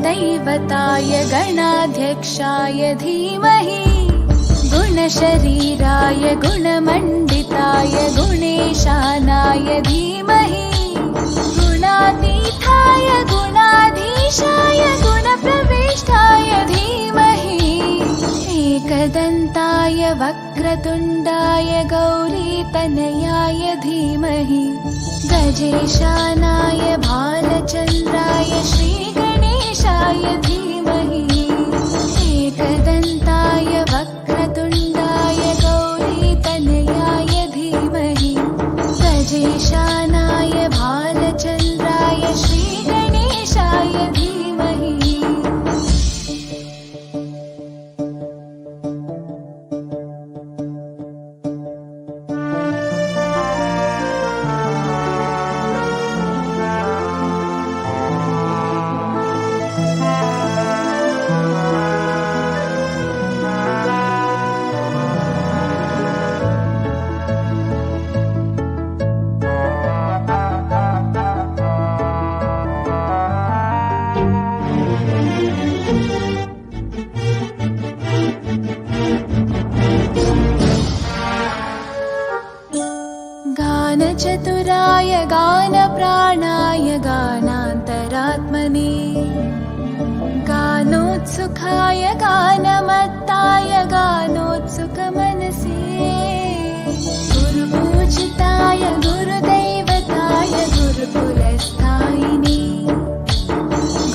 गणदैवताय गणाध्यक्षाय धीमहि गुणशरीराय गुणमण्डिताय गुणेशानाय धीमहि गुणातीताय गुणाधीशाय गुणप्रविष्टाय धीमहि एकदन्ताय वक्रतुण्डाय गौरीतनयाय धीमहि गजेशानाय भालचन्द्राय श्रीगणेशाय धीमहि एकदन्ताय वक्रतुण्डाय गौरीतनयाय धीमहि गजेशानाय भालचन्द्राय श्रीगणेशाय धीमहि। गानचतुराय गानप्राणाय गानान्तरात्मने गानोत्सुकाय गानमत्ताय गानोत्सुकमनसे गुरुपूजिताय गुरुदैवताय गुरुकुलस्थायिने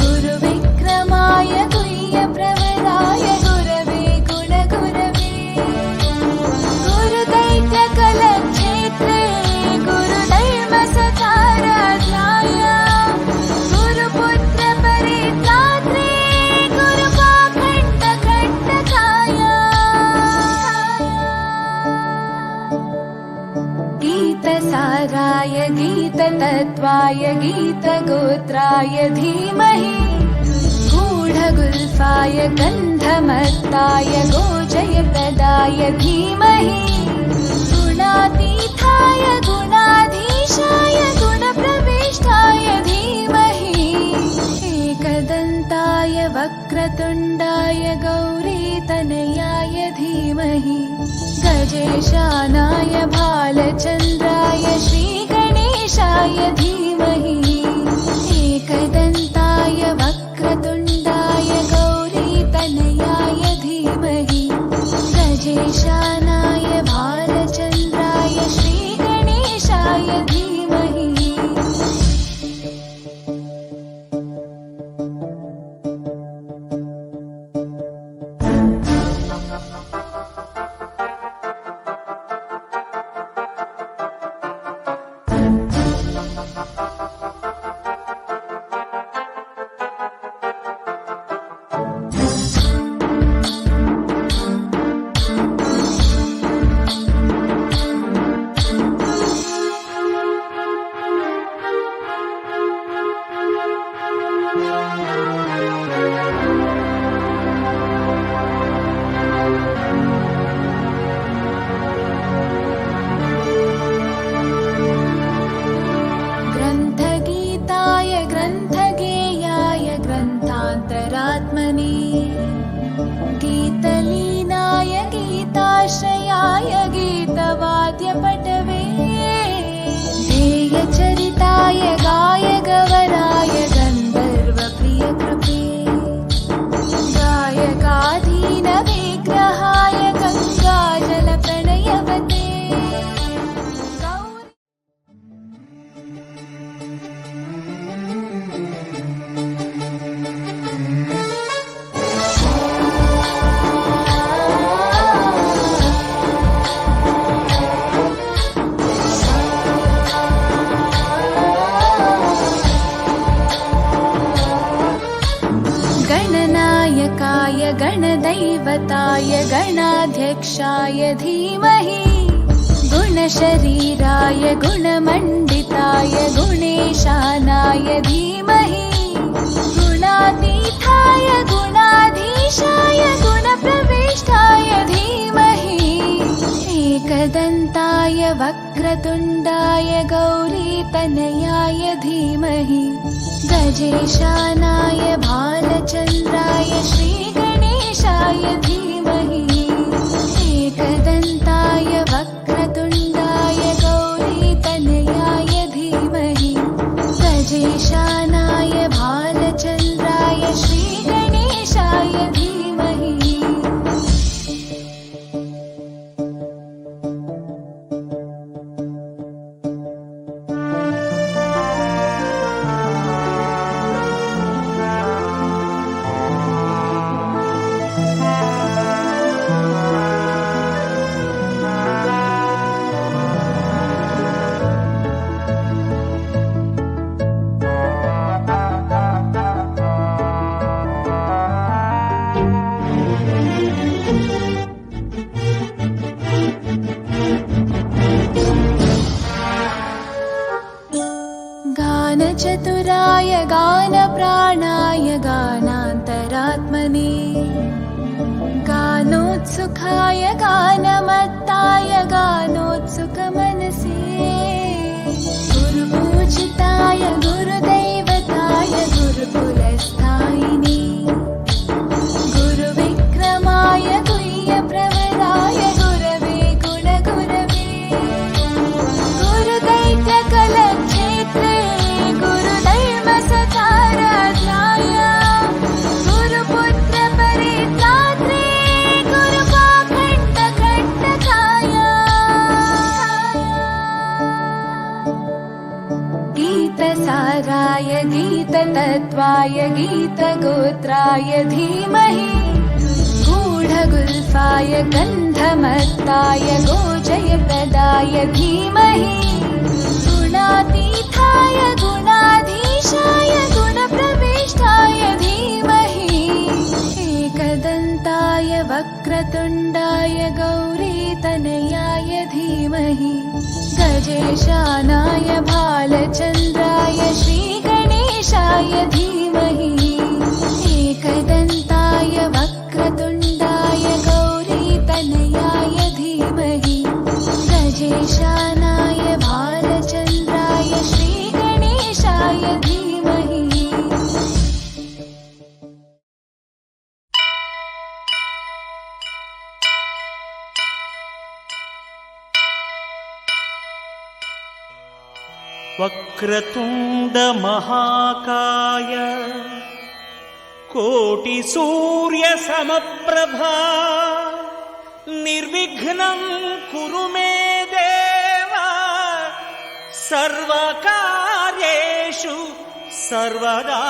गुरुविक्रमाय गुह्यप्रवराय गुरवे गुणगुरवे गुरुदैत्यकलक्षेत्रे गुरुधर्मसकाराध्याय गुरुपुत्रपरित्रात्रे गुरुपाखण्डखण्डकाय गीतसाराय गीततत्त्वाय गीतगोत्राय धीमहि गूढगुल्फाय गन्धमत्ताय गोजयप्रदाय धीमहि गुणातीताय गुणाधीशाय गुणप्रविष्टाय धीमहि एकदन्ताय वक्रतुण्डाय गौरीतनयाय धीमहि गजेशानाय भालचन्द्राय श्रीगणेशाय धीमहि एकदन्ताय वक्रतुण्डाय गौरीतनयाय धीमहि गजेशानाय भालचन्द्राय श्रीगणेशाय धीमहि। गीतलीनाय गीताश्रयाय गीतवाद्यपटवे ध्येयचरिताय गायगवराय गन्धर्वप्रियकृपे गायकाधीनविग्रहाय गङ्गाजलप्रणयवते गणनायकाय गणदैवताय गणाध्यक्षाय धीमहि गुणशरीराय गुणमण्डिताय गुणेशानाय धीमहि गुणातीताय गुणाधीशाय गुणप्रविष्टाय धीमहि एकदन्ताय वक्रतुण्डाय गौरीतनयाय धीमहि गजेशानाय भालचन्द्राय श्रीगणेशाय धीमहि एकदन्ताय वक्रतुण्डाय गौरीतनयाय धीमहि गजेशानाय भालचन्द्राय श्रीगणेशाय धीमहि गानचतुराय गानप्राणाय गानान्तरात्मने गानोत्सुकाय गानमत्ताय गानोत्सुकमनसे गुरुपूजिताय गुरुदैवताय गुरुकुलस्थायिने गुरुविक्रमाय गुह्यप्रवराय गुरवे गुणगुरवे गुरुदैत्यकलक्षेत्रे गुरुधर्मसचाराध्याय गुरुपुत्रपरित्रात्रे गुरुपाखण्डखण्डकाय गीतसाराय गीततत्त्वाय गीतगोत्राय धीमहि गूढगुल्फाय गन्धमत्ताय गोजयप्रदाय धीमहि गुणातीताय गुणाधीशाय गुणप्रविष्टाय धीमहि एकदन्ताय वक्रतुण्डाय गौरीतनयाय धीमहि गजेशानाय भालचन्द्राय श्रीगणेशाय धीमहि एकदन्ताय वक्रतुण्डाय गौरीतनयाय धीमहि गजेशानाय भालचन्द्राय श्रीगणेशाय धीमहि वक्रतुण्ड महाकाय कोटि सूर्य समप्रभा निर्विघ्नं कुरु मे देव सर्वकार्येषु सर्वदा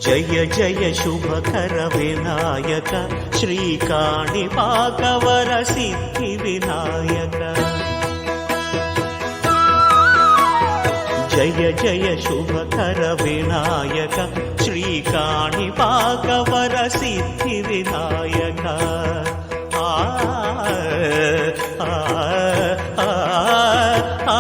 जय जय शुभकर विनायक श्रीकाणिपाकवर सिद्धि विनायक जय जय शुभकर विनायक श्रीकाणिपाकवर सिद्धि विनायक आ आ आ आ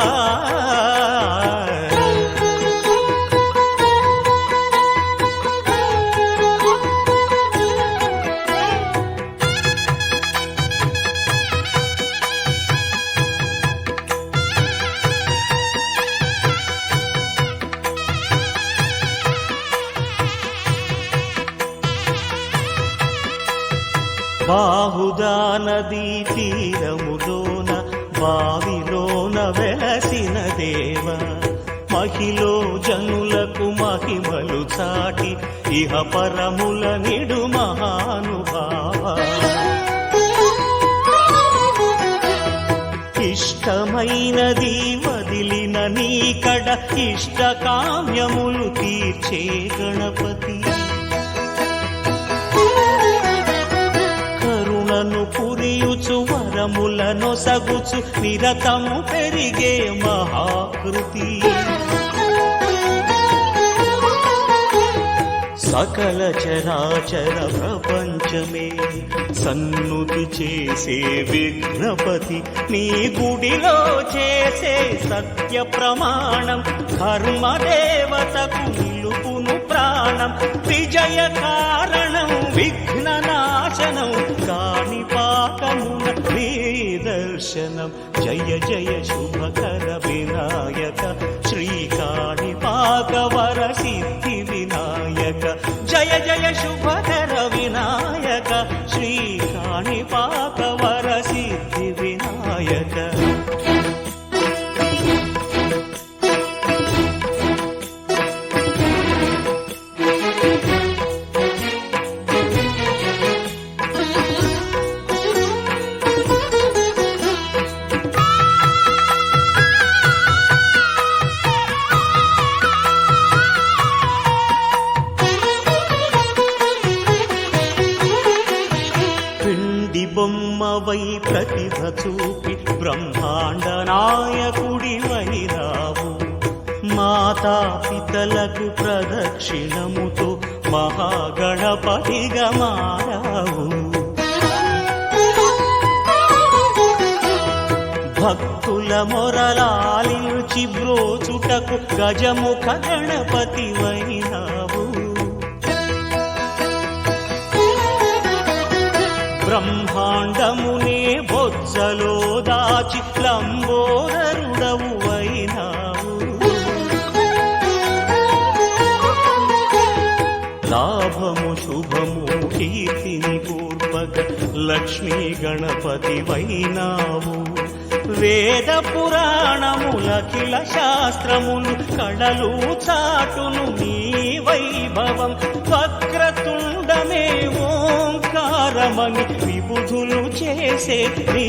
బాహుదా నదీ తీరములోన బావిలోన వెలసిన దేవ మహిలో జనులకు మహిమలు చాటి ఇహ పరముల నిడు మహానుభావ ఇష్టమైనది వదిలిన నీకడ ఇష్ట కామ్యములు తీర్చే గణపతి కరుణను పురియుచు వరములను సగుచు నిరతము పెరిగే మహాకృతి సకల చరాచర ప్రపంచమే సన్నుతి చేసే విఘ్నపతి నీ గుడిలో చేసే సత్య ప్రమాణం ధర్మదేవతకు నిలుపును పురాణం విజయకారణం విఘ్ననాశనం కాణిపాకమున దర్శనం జయ జయ శుభకర వినాయక శ్రీ కాణిపాక వర సిద్ధి వినాయక జయ జయ శుభకర వినాయక శ్రీ కాణిపాక వర సిద్ధి వినాయక. బొమ్మవై ప్రతిభ చూపి బ్రహ్మాండ నాయకుడివైరావు మాతాపితలకు ప్రదక్షిణముతో మహాగణపతిగా మారావు భక్తుల మొరలాలించి బ్రోచుటకు గజముఖ గణపతివైనావు బ్రహ్మాండమునే బొజ్జలో దాచి లంబోదరుడవు అయినావు లాభము శుభము కీర్తిని కూర్పగ లక్ష్మీ గణపతి వైనావు వేద పురాణములఖిల శాస్త్రములు కళలు చాటును నీ వైభవం వక్రతుండమే ఓంకారమని విబుధులు చేసే నీ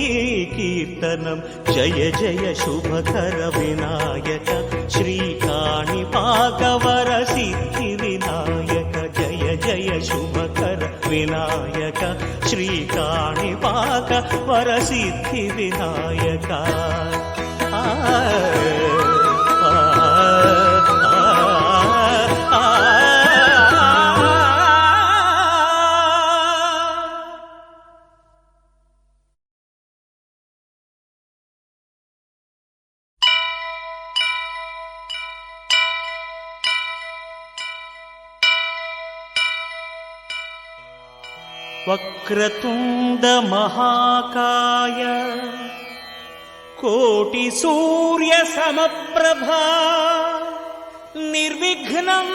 కీర్తనం జయ జయ శుభకర వినాయక శ్రీ కాణిపాక వర సిద్ధి వినాయక జయ జయ శుభకర వినాయక శ్రీ కాణిపాక వర సిద్ధి వినాయక. వక్రతుండ మహాకాయ కోటి సూర్య సమప్రభా నిర్విఘ్నం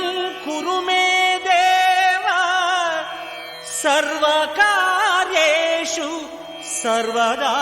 కురు మే దేవా సర్వకార్యేషు సర్వదా.